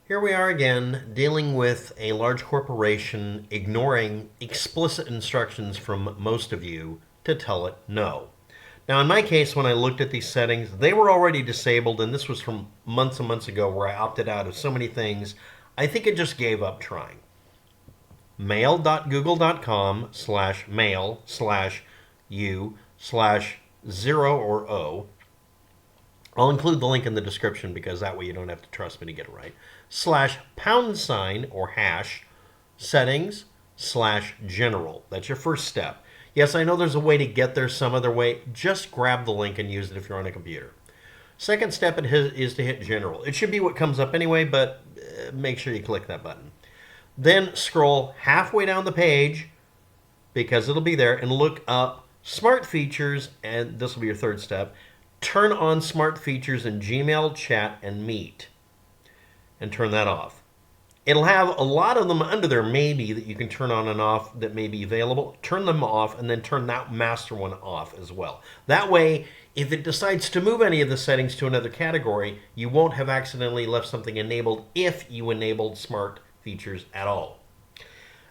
Here we are again, dealing with a large corporation ignoring explicit instructions from most of you to tell it no. Now, in my case, when I looked at these settings, they were already disabled, and this was from months and months ago where I opted out of so many things, I think it just gave up trying. mail.google.com/mail/u/0 or O. I'll include the link in the description because that way you don't have to trust me to get it right. /# or hash settings/general. That's your first step. Yes, I know there's a way to get there some other way. Just grab the link and use it if you're on a computer. Second step is to hit general. It should be what comes up anyway, but make sure you click that button. Then scroll halfway down the page, because it'll be there, and look up smart features, and this will be your third step. Turn on smart features in Gmail, chat, and Meet, and turn that off. It'll have a lot of them under there maybe that you can turn on and off that may be available. Turn them off and then turn that master one off as well. That way, if it decides to move any of the settings to another category, you won't have accidentally left something enabled if you enabled smart features at all.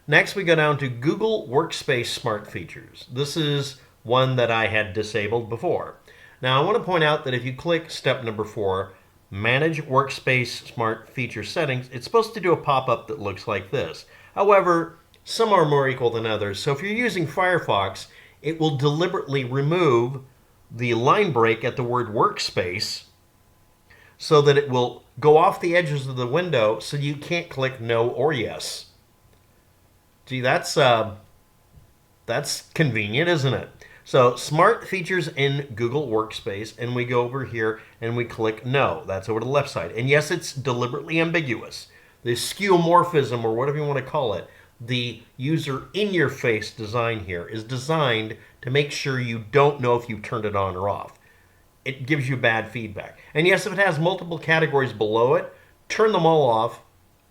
Next, we go down to Google Workspace Smart Features. This is one that I had disabled before. Now, I want to point out that if you click step number 4, Manage Workspace Smart Feature Settings, it's supposed to do a pop-up that looks like this. However, some are more equal than others. So if you're using Firefox, it will deliberately remove the line break at the word Workspace so that it will go off the edges of the window so you can't click no or yes. Gee, that's convenient, isn't it? So smart features in Google Workspace, and we go over here and we click no. That's over to the left side. And yes, it's deliberately ambiguous. The skeuomorphism, or whatever you want to call it, the user in-your-face design here is designed to make sure you don't know if you turned it on or off. It gives you bad feedback. And yes, if it has multiple categories below it, turn them all off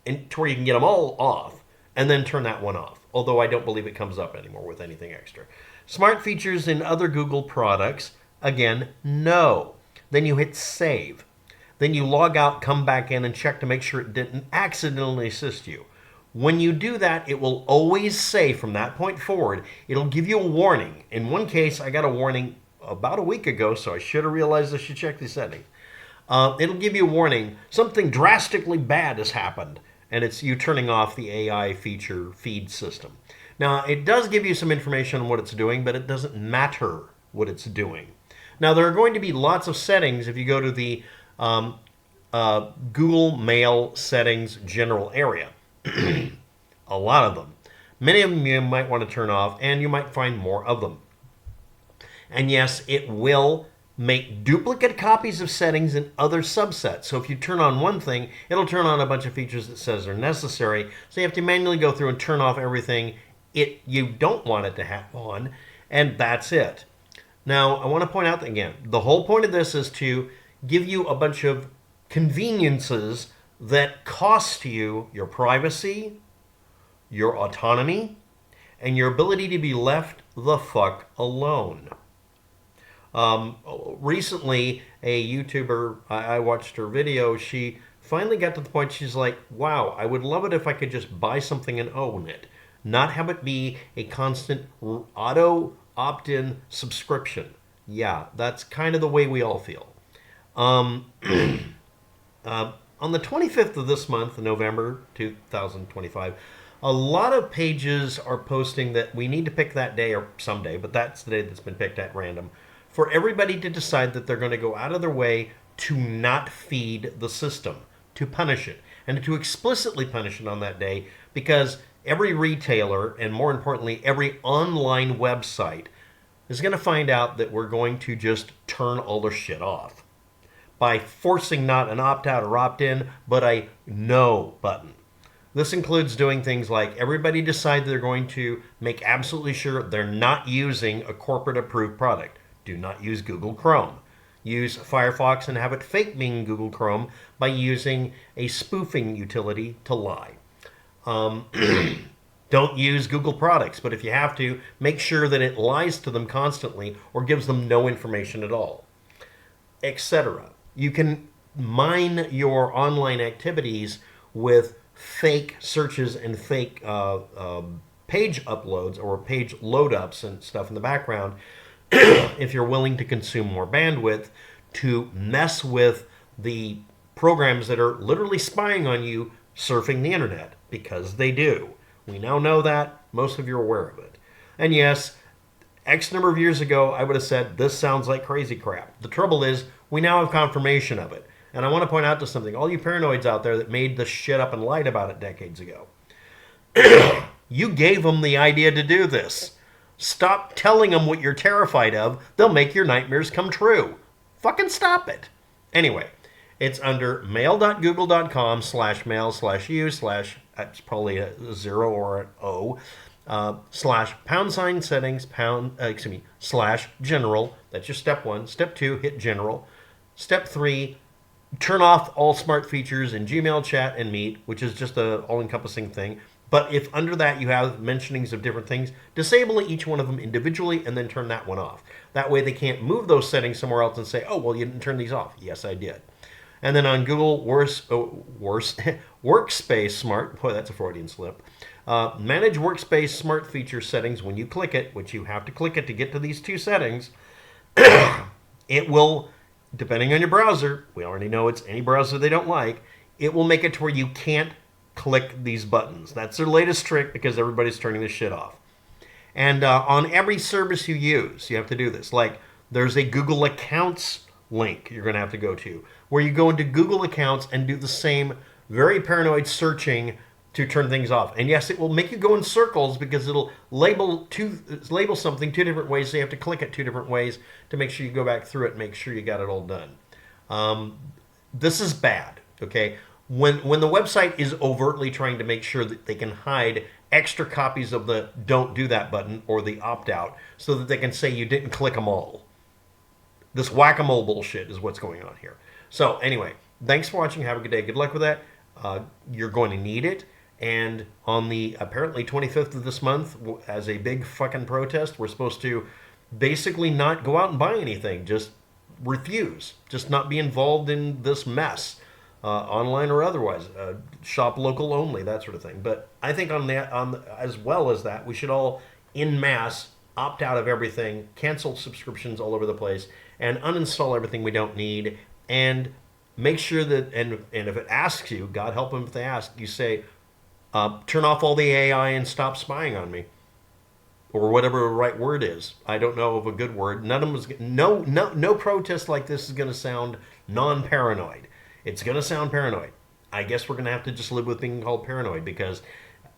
to where you can get them all off, and then turn that one off. Although I don't believe it comes up anymore with anything extra. Smart features in other Google products, again, no. Then you hit save. Then you log out, come back in, and check to make sure it didn't accidentally assist you. When you do that, it will always say from that point forward, it'll give you a warning. In one case, I got a warning about a week ago, so I should have realized I should check the settings. It'll give you a warning. Something drastically bad has happened, and it's you turning off the AI feature feed system. Now, it does give you some information on what it's doing, but it doesn't matter what it's doing. Now, there are going to be lots of settings if you go to the Google Mail settings general area. A lot of them. Many of them you might want to turn off, and you might find more of them. And yes, it will make duplicate copies of settings in other subsets. So if you turn on one thing, it'll turn on a bunch of features that says are necessary. So you have to manually go through and turn off everything you don't want it to have on, and that's it. Now, I want to point out that, again, the whole point of this is to give you a bunch of conveniences that cost you your privacy, your autonomy, and your ability to be left the fuck alone. Recently, a YouTuber, I watched her video, she finally got to the point she's like, wow, I would love it if I could just buy something and own it. Not have it be a constant auto opt-in subscription. Yeah, that's kind of the way we all feel. On the 25th of this month, November 2025, a lot of pages are posting that we need to pick that day or someday, but that's the day that's been picked at random, for everybody to decide that they're going to go out of their way to not feed the system, to punish it, and to explicitly punish it on that day, because every retailer, and more importantly, every online website, is going to find out that we're going to just turn all their shit off by forcing not an opt-out or opt-in, but a no button. This includes doing things like everybody decide they're going to make absolutely sure they're not using a corporate-approved product. Do not use Google Chrome. Use Firefox and have it fake being Google Chrome by using a spoofing utility to lie. Don't use Google products, but if you have to, make sure that it lies to them constantly or gives them no information at all, etc. You can mine your online activities with fake searches and fake page uploads or page load ups and stuff in the background if you're willing to consume more bandwidth to mess with the programs that are literally spying on you surfing the internet, because they do. We now know that. Most of you are aware of it. And yes, X number of years ago, I would have said, this sounds like crazy crap. The trouble is, we now have confirmation of it. And I want to point out to something. All you paranoids out there that made this shit up and lied about it decades ago. You gave them the idea to do this. Stop telling them what you're terrified of. They'll make your nightmares come true. Fucking stop it. Anyway, it's under mail.google.com/mail/u/ it's probably a 0 or an O, /# settings, /general. That's your step 1. Step 2, hit general. Step 3, turn off all smart features in Gmail, chat, and Meet, which is just a all-encompassing thing. But if under that you have mentionings of different things, disable each one of them individually and then turn that one off. That way they can't move those settings somewhere else and say, oh, well, you didn't turn these off. Yes, I did. And then on Google Workspace Smart, boy, that's a Freudian slip. Manage Workspace Smart Feature settings. When you click it, which you have to click it to get to these 2 settings, it will, depending on your browser, we already know it's any browser they don't like, it will make it to where you can't click these buttons. That's their latest trick because everybody's turning this shit off. And on every service you use, you have to do this. Like, there's a Google Accounts link you're going to have to go to, where you go into Google Accounts and do the same very paranoid searching to turn things off. And yes, it will make you go in circles because it'll label something 2 different ways, so you have to click it 2 different ways to make sure you go back through it and make sure you got it all done. This is bad, okay? When the website is overtly trying to make sure that they can hide extra copies of the don't do that button or the opt-out so that they can say you didn't click them all. This whack-a-mole bullshit is what's going on here. So anyway, thanks for watching. Have a good day. Good luck with that. You're going to need it. And on the apparently 25th of this month, as a big fucking protest, we're supposed to basically not go out and buy anything. Just refuse. Just not be involved in this mess. Online or otherwise, shop local only, that sort of thing. But I think as well as that, we should all, en masse, opt out of everything, cancel subscriptions all over the place, and uninstall everything we don't need, and make sure that, and if it asks you, God help them if they ask, you say, turn off all the AI and stop spying on me. Or whatever the right word is. I don't know of a good word. No protest like this is going to sound non-paranoid. It's going to sound paranoid. I guess we're going to have to just live with being called paranoid because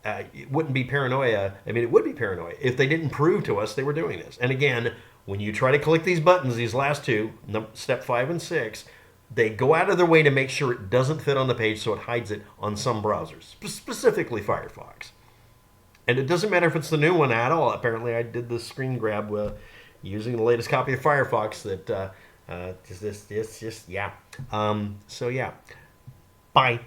it wouldn't be paranoia. I mean, it would be paranoia if they didn't prove to us they were doing this. And again, when you try to click these buttons, these last 2, step 5 and 6, they go out of their way to make sure it doesn't fit on the page, so it hides it on some browsers, specifically Firefox. And it doesn't matter if it's the new one at all. Apparently, I did the screen grab using the latest copy of Firefox that... yeah. So yeah, bye.